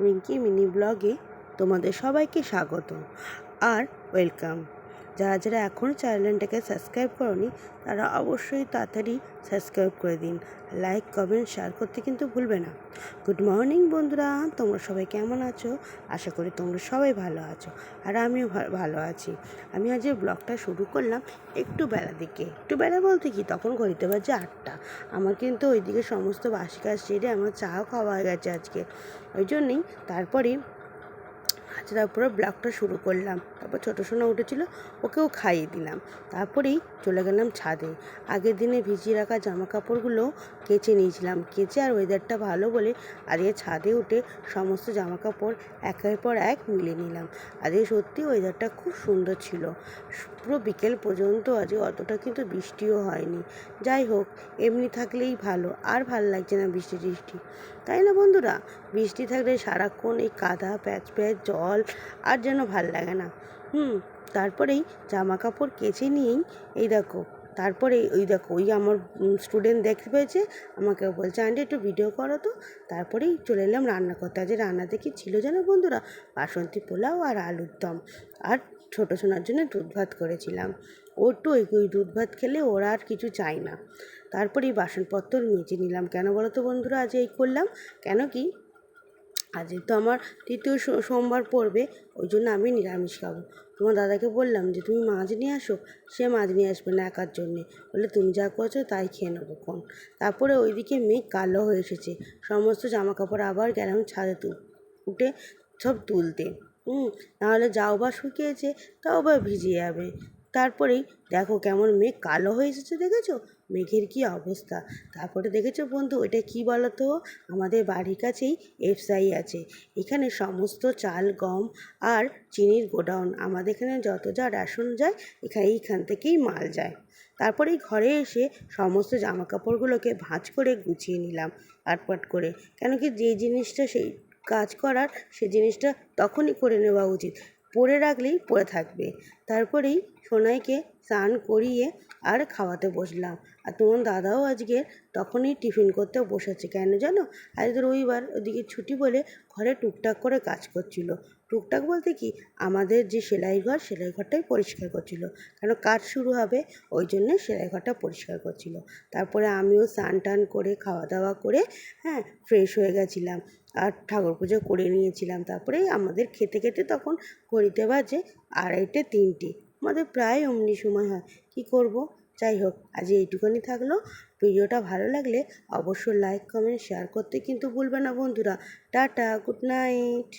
Rinki mini ব্লগে তোমাদের সবাইকে স্বাগত আর ওয়েলকাম। যারা যারা এখনও চ্যানেলটাকে সাবস্ক্রাইব করোনি তারা অবশ্যই তাড়াতাড়ি সাবস্ক্রাইব করে দিন, লাইক কমেন্ট শেয়ার করতে কিন্তু ভুলবে না। গুড মর্নিং বন্ধুরা, তোমরা সবাই কেমন আছো? আশা করি তোমরা সবাই ভালো আছো আর আমিও ভালো আছি। আমি আজ ব্লগটা শুরু করলাম একটু বেলা দিকে, একটু বেলা বলতে কি তখন ঘড়িতে বাজে 8টা। আমার কিন্তু ওইদিকে সমস্ত বাসি কাজ সেরে আমার চাও খাওয়া হয়ে গেছে আজকে, ওই জন্যেই তারপরে ব্লগটা শুরু করলাম। তারপর ছোটো সোনা উঠেছিল, ওকেও খাইয়ে দিলাম। তারপরেই চলে গেলাম ছাদে। আগের দিনে ভিজিয়ে রাখা জামা কাপড়গুলো কেচে নিয়েছিলাম, কেচে আর ওয়েদারটা ভালো বলে আজকে ছাদে উঠে সমস্ত জামা কাপড় একের পর এক মিলে নিলাম। আজকে সত্যি ওয়েদারটা খুব সুন্দর ছিল, পুরো বিকেল পর্যন্ত। আজকে অতটা কিন্তু বৃষ্টিও হয়নি। যাই হোক, এমনি থাকলেই ভালো, আর ভাল লাগছে না বৃষ্টি টিষ্টি, তাই না বন্ধুরা? বৃষ্টি থাকলে সারাক্ষণ এই কাদা প্যাচ প্যাচ জল আর যেন ভাল লাগে না। তারপরেই জামা কাপড় কেচে নিয়েই ওই আমার স্টুডেন্ট দেখতে পেয়েছে, আমাকে বলছে আন্টি একটু ভিডিও করো তো। তারপরেই চলে এলাম রান্না করতে। আজ রান্নাতে কি ছিল জানো বন্ধুরা? বাসন্তী পোলাও আর আলুর দম, আর ছোটো সোনার জন্য দুধ ভাত করেছিলাম। ওর তো ওই দুধ ভাত খেলে ওরা আর কিছু চাই না। তারপরে এই বাসনপত্র মেজে নিলাম। কেন বলো তো বন্ধুরা আজ এই করলাম? কেন কি, আজ তো আমার তৃতীয় সোমবার পড়বে, ওই জন্য আমি নিরামিষ খাবো। তোমার দাদাকে বললাম যে তুমি মাছ নিয়ে আসো, সে মাছ নিয়ে আসবে না একার জন্যে, বলে তুমি যা করছো তাই খেয়ে নেবো কোন। তারপরে ওইদিকে মেঘ কালো হয়ে এসেছে, সমস্ত জামা কাপড় আবার গেলাম ছাদে উঠে সব তুলতে। নাহলে যাও বা শুকিয়েছে, তাও বা ভিজে যাবে। তারপরেই দেখো কেমন মেঘ কালো হয়ে এসেছে, দেখেছো মেঘের কি অবস্থা? তারপরে দেখেছো বন্ধু, এটা কি বলো তো? আমাদের বাড়ির কাছেই এফসাই আছে। এখানে সমস্ত চাল গম আর চিনির গোডাউন। আমাদের এখানে যত যা রেশন যায় এইখান থেকেই মাল যায়। তারপরে ঘরে এসে সমস্ত জামা কাপড়গুলোকে ভাঁজ করে গুছিয়ে নিলাম আটপাট করে। কেন কি যে জিনিসটা সেই কাজ করার, সে জিনিসটা তখনই করে নেওয়া উচিত, পরে রাখলেই পরে থাকবে। তারপরেই সোনাইকে স্নান করিয়ে আর খাওয়াতে বসলাম। আর তোমার দাদাও আজকে তখনই টিফিন করতে বসেছে। কেন জানো? আজ তো রবিবার, ওদিকে ছুটি বলে ঘরে টুকটাক করে কাজ করছিল। টুকটাক বলতে কি, আমাদের যে সেলাই ঘরটাই পরিষ্কার করছিল, কেন কাজ শুরু হবে, ওই জন্যে সেলাই ঘরটা পরিষ্কার করছিল। তারপরে আমিও স্নান টান করে খাওয়া দাওয়া করে ফ্রেশ হয়ে গেছিলাম আর ঠাকুর পুজো করে নিয়েছিলাম। তারপরে আমাদের খেতে খেতে তখন ঘড়িতে বাজে 2:30 3টে। আমাদের প্রায় অমনি সময় হয়, কি করব। যাই হোক, আজ এইটুকুনি থাকলো। ভিডিওটা ভালো লাগলে অবশ্যই লাইক কমেন্ট শেয়ার করতে কিন্তু ভুলবে না বন্ধুরা। Tata, good night.